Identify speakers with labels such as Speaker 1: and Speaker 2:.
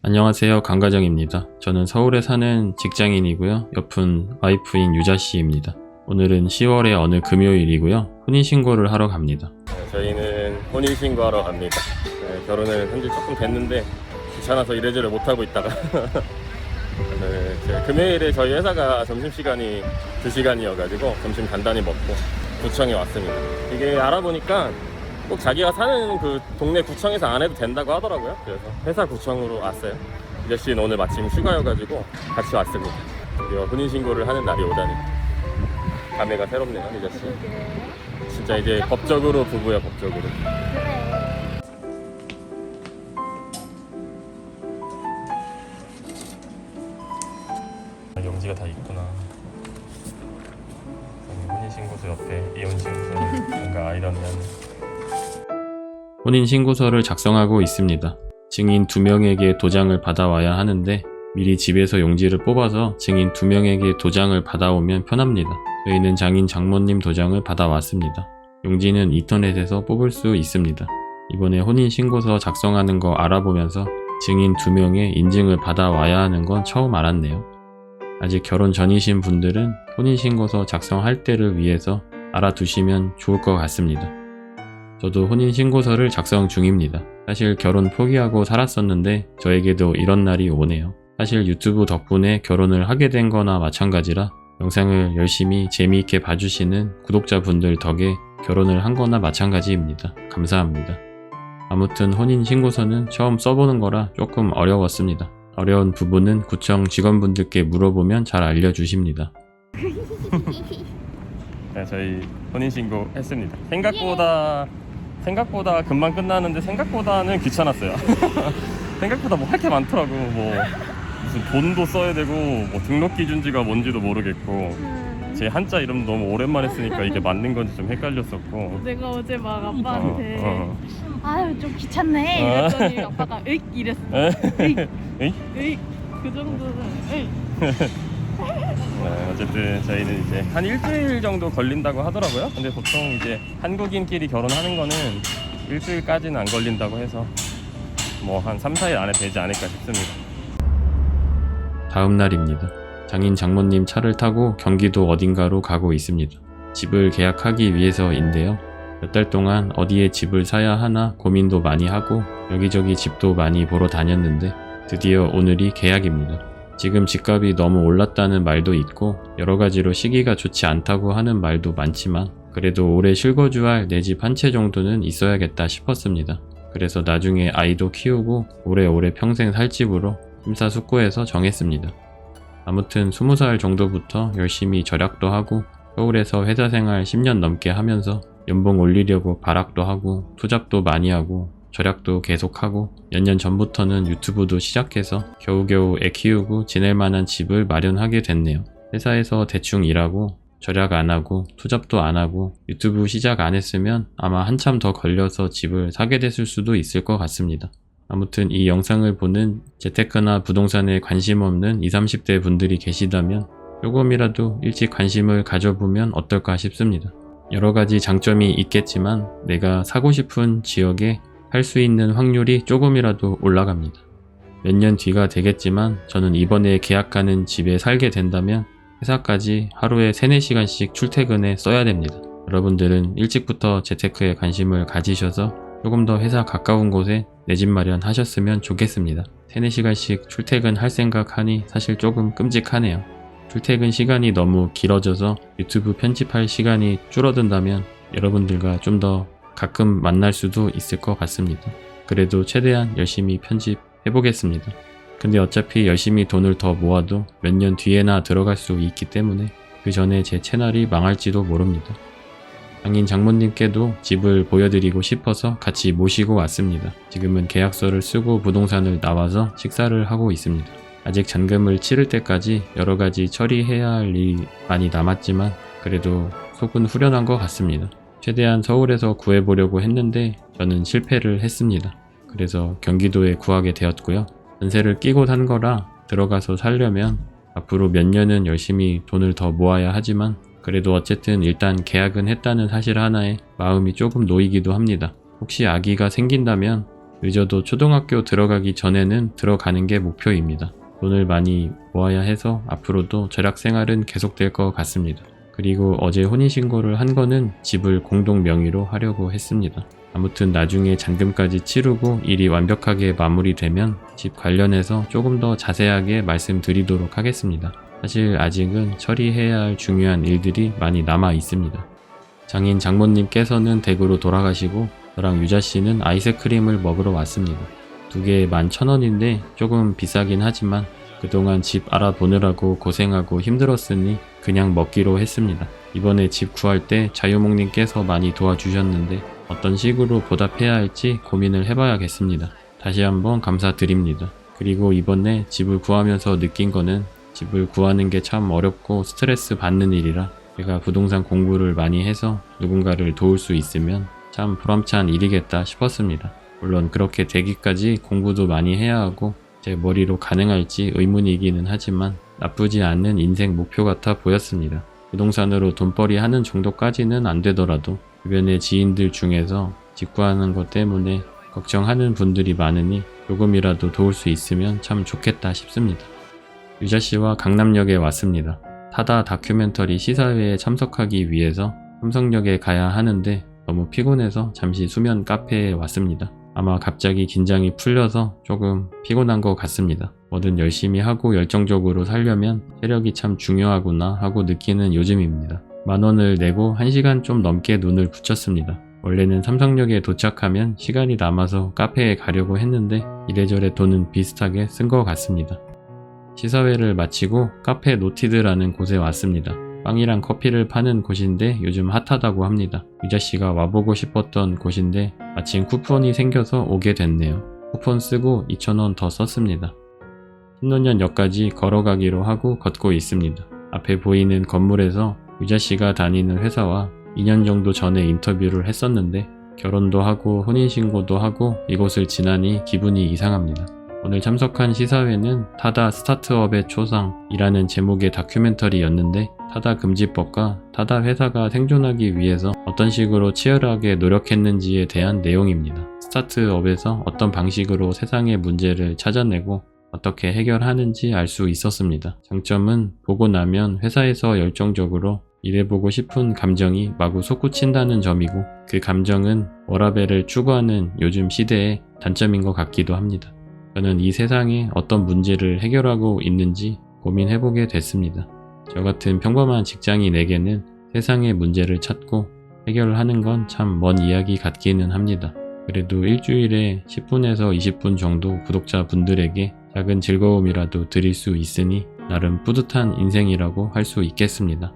Speaker 1: 안녕하세요, 강가정입니다. 저는 서울에 사는 직장인이고요. 옆은 와이프인 유자씨입니다. 오늘은 10월의 어느 금요일이고요. 혼인신고를 하러 갑니다.
Speaker 2: 저희는 혼인신고하러 갑니다. 결혼을 한지 조금 됐는데 귀찮아서 이래저래 못하고 있다가 금요일에 저희 회사가 점심시간이 2시간이어가지고 점심 간단히 먹고 구청에 왔습니다. 이게 알아보니까 꼭 자기가 사는 그 동네 구청에서 안 해도 된다고 하더라고요. 그래서 회사 구청으로 왔어요. 유자씨는 오늘 마침 휴가여가지고 같이 왔습니다. 드디어 혼인신고를 하는 날이 오다니 감회가 새롭네요, 유자씨. 진짜 이제 법적으로 부부야, 법적으로. 용지가 다 있구나. 혼인신고서 옆에 이혼신고서를 뭔가 아이러니한.
Speaker 1: 혼인신고서를 작성하고 있습니다. 증인 2명에게 도장을 받아와야 하는데 미리 집에서 용지를 뽑아서 증인 2명에게 도장을 받아오면 편합니다. 저희는 장인 장모님 도장을 받아왔습니다. 용지는 인터넷에서 뽑을 수 있습니다. 이번에 혼인신고서 작성하는 거 알아보면서 증인 2명의 인증을 받아와야 하는 건 처음 알았네요. 아직 결혼 전이신 분들은 혼인신고서 작성할 때를 위해서 알아두시면 좋을 것 같습니다. 저도 혼인신고서를 작성 중입니다. 사실 결혼 포기하고 살았었는데 저에게도 이런 날이 오네요. 사실 유튜브 덕분에 결혼을 하게 된 거나 마찬가지라 영상을 열심히 재미있게 봐주시는 구독자분들 덕에 결혼을 한 거나 마찬가지입니다. 감사합니다. 아무튼 혼인신고서는 처음 써보는 거라 조금 어려웠습니다. 어려운 부분은 구청 직원분들께 물어보면 잘 알려주십니다.
Speaker 2: 네, 저희 혼인신고 했습니다. 생각보다 금방 끝나는데 생각보다는 귀찮았어요. 생각보다 뭐 할 게 많더라고. 뭐 무슨 돈도 써야 되고 뭐 등록 기준지가 뭔지도 모르겠고 제 한자 이름 너무 오랜만에 쓰니까 이게 맞는 건지 좀 헷갈렸었고.
Speaker 3: 내가 어제 막 아빠한테 아유 좀 귀찮네 이랬더니 아빠가 으익 이랬어. 으익 그 정도는 으익.
Speaker 2: 네, 어쨌든 저희는 이제 한 일주일 정도 걸린다고 하더라고요. 근데 보통 이제 한국인끼리 결혼하는 거는 일주일까지는 안 걸린다고 해서 뭐 한 3-4일 안에 되지 않을까 싶습니다.
Speaker 1: 다음 날입니다. 장인 장모님 차를 타고 경기도 어딘가로 가고 있습니다. 집을 계약하기 위해서인데요. 몇 달 동안 어디에 집을 사야 하나 고민도 많이 하고 여기저기 집도 많이 보러 다녔는데 드디어 오늘이 계약입니다. 지금 집값이 너무 올랐다는 말도 있고 여러가지로 시기가 좋지 않다고 하는 말도 많지만 그래도 올해 실거주할 내 집 한 채 정도는 있어야겠다 싶었습니다. 그래서 나중에 아이도 키우고 오래오래 평생 살 집으로 심사숙고해서 정했습니다. 아무튼 20살 정도부터 열심히 절약도 하고 서울에서 회사생활 10년 넘게 하면서 연봉 올리려고 발악도 하고 투잡도 많이 하고 절약도 계속하고 몇 년 전부터는 유튜브도 시작해서 겨우겨우 애 키우고 지낼 만한 집을 마련하게 됐네요. 회사에서 대충 일하고 절약 안 하고 투잡도 안 하고 유튜브 시작 안 했으면 아마 한참 더 걸려서 집을 사게 됐을 수도 있을 것 같습니다. 아무튼 이 영상을 보는 재테크나 부동산에 관심 없는 20, 30대 분들이 계시다면 조금이라도 일찍 관심을 가져보면 어떨까 싶습니다. 여러가지 장점이 있겠지만 내가 사고 싶은 지역에 할 수 있는 확률이 조금이라도 올라갑니다. 몇 년 뒤가 되겠지만 저는 이번에 계약하는 집에 살게 된다면 회사까지 하루에 3-4시간씩 출퇴근에 써야 됩니다. 여러분들은 일찍부터 재테크에 관심을 가지셔서 조금 더 회사 가까운 곳에 내 집 마련하셨으면 좋겠습니다. 3-4시간씩 출퇴근할 생각하니 사실 조금 끔찍하네요. 출퇴근 시간이 너무 길어져서 유튜브 편집할 시간이 줄어든다면 여러분들과 좀 더 가끔 만날 수도 있을 것 같습니다. 그래도 최대한 열심히 편집해 보겠습니다. 근데 어차피 열심히 돈을 더 모아도 몇 년 뒤에나 들어갈 수 있기 때문에 그 전에 제 채널이 망할지도 모릅니다. 장인 장모님께도 집을 보여드리고 싶어서 같이 모시고 왔습니다. 지금은 계약서를 쓰고 부동산을 나와서 식사를 하고 있습니다. 아직 잔금을 치를 때까지 여러가지 처리해야 할 일이 많이 남았지만 그래도 속은 후련한 것 같습니다. 최대한 서울에서 구해보려고 했는데 저는 실패를 했습니다. 그래서 경기도에 구하게 되었고요. 전세를 끼고 산 거라 들어가서 살려면 앞으로 몇 년은 열심히 돈을 더 모아야 하지만 그래도 어쨌든 일단 계약은 했다는 사실 하나에 마음이 조금 놓이기도 합니다. 혹시 아기가 생긴다면 늦어도 초등학교 들어가기 전에는 들어가는 게 목표입니다. 돈을 많이 모아야 해서 앞으로도 절약 생활은 계속될 것 같습니다. 그리고 어제 혼인신고를 한 거는 집을 공동 명의로 하려고 했습니다. 아무튼 나중에 잔금까지 치르고 일이 완벽하게 마무리되면 집 관련해서 조금 더 자세하게 말씀드리도록 하겠습니다. 사실 아직은 처리해야 할 중요한 일들이 많이 남아 있습니다. 장인 장모님께서는 댁으로 돌아가시고 저랑 유자씨는 아이스크림을 먹으러 왔습니다. 2개에 11,000원인데 조금 비싸긴 하지만 그동안 집 알아보느라고 고생하고 힘들었으니 그냥 먹기로 했습니다. 이번에 집 구할 때 자유목님께서 많이 도와주셨는데 어떤 식으로 보답해야 할지 고민을 해봐야겠습니다. 다시 한번 감사드립니다. 그리고 이번에 집을 구하면서 느낀 거는 집을 구하는 게 참 어렵고 스트레스 받는 일이라 제가 부동산 공부를 많이 해서 누군가를 도울 수 있으면 참 보람찬 일이겠다 싶었습니다. 물론 그렇게 되기까지 공부도 많이 해야 하고 제 머리로 가능할지 의문이기는 하지만 나쁘지 않은 인생 목표 같아 보였습니다. 부동산으로 돈벌이 하는 정도까지는 안 되더라도 주변의 지인들 중에서 집 구하는 것 때문에 걱정하는 분들이 많으니 조금이라도 도울 수 있으면 참 좋겠다 싶습니다. 유자씨와 강남역에 왔습니다. 타다 다큐멘터리 시사회에 참석하기 위해서 삼성역에 가야 하는데 너무 피곤해서 잠시 수면 카페에 왔습니다. 아마 갑자기 긴장이 풀려서 조금 피곤한 것 같습니다. 뭐든 열심히 하고 열정적으로 살려면 체력이 참 중요하구나 하고 느끼는 요즘입니다. 10,000원을 내고 1시간 좀 넘게 눈을 붙였습니다. 원래는 삼성역에 도착하면 시간이 남아서 카페에 가려고 했는데 이래저래 돈은 비슷하게 쓴 것 같습니다. 시사회를 마치고 카페 노티드라는 곳에 왔습니다. 빵이랑 커피를 파는 곳인데 요즘 핫하다고 합니다. 유자씨가 와보고 싶었던 곳인데 마침 쿠폰이 생겨서 오게 됐네요. 쿠폰 쓰고 2,000원 더 썼습니다. 신논현역까지 걸어가기로 하고 걷고 있습니다. 앞에 보이는 건물에서 유자씨가 다니는 회사와 2년 정도 전에 인터뷰를 했었는데 결혼도 하고 혼인신고도 하고 이곳을 지나니 기분이 이상합니다. 오늘 참석한 시사회는 타다 스타트업의 초상이라는 제목의 다큐멘터리였는데 타다 금지법과 타다 회사가 생존하기 위해서 어떤 식으로 치열하게 노력했는지에 대한 내용입니다. 스타트업에서 어떤 방식으로 세상의 문제를 찾아내고 어떻게 해결하는지 알 수 있었습니다. 장점은 보고 나면 회사에서 열정적으로 일해보고 싶은 감정이 마구 솟구친다는 점이고 그 감정은 워라밸을 추구하는 요즘 시대의 단점인 것 같기도 합니다. 저는 이 세상에 어떤 문제를 해결하고 있는지 고민해보게 됐습니다. 저 같은 평범한 직장인에게는 세상의 문제를 찾고 해결하는 건 참 먼 이야기 같기는 합니다. 그래도 일주일에 10분에서 20분 정도 구독자분들에게 작은 즐거움이라도 드릴 수 있으니 나름 뿌듯한 인생이라고 할 수 있겠습니다.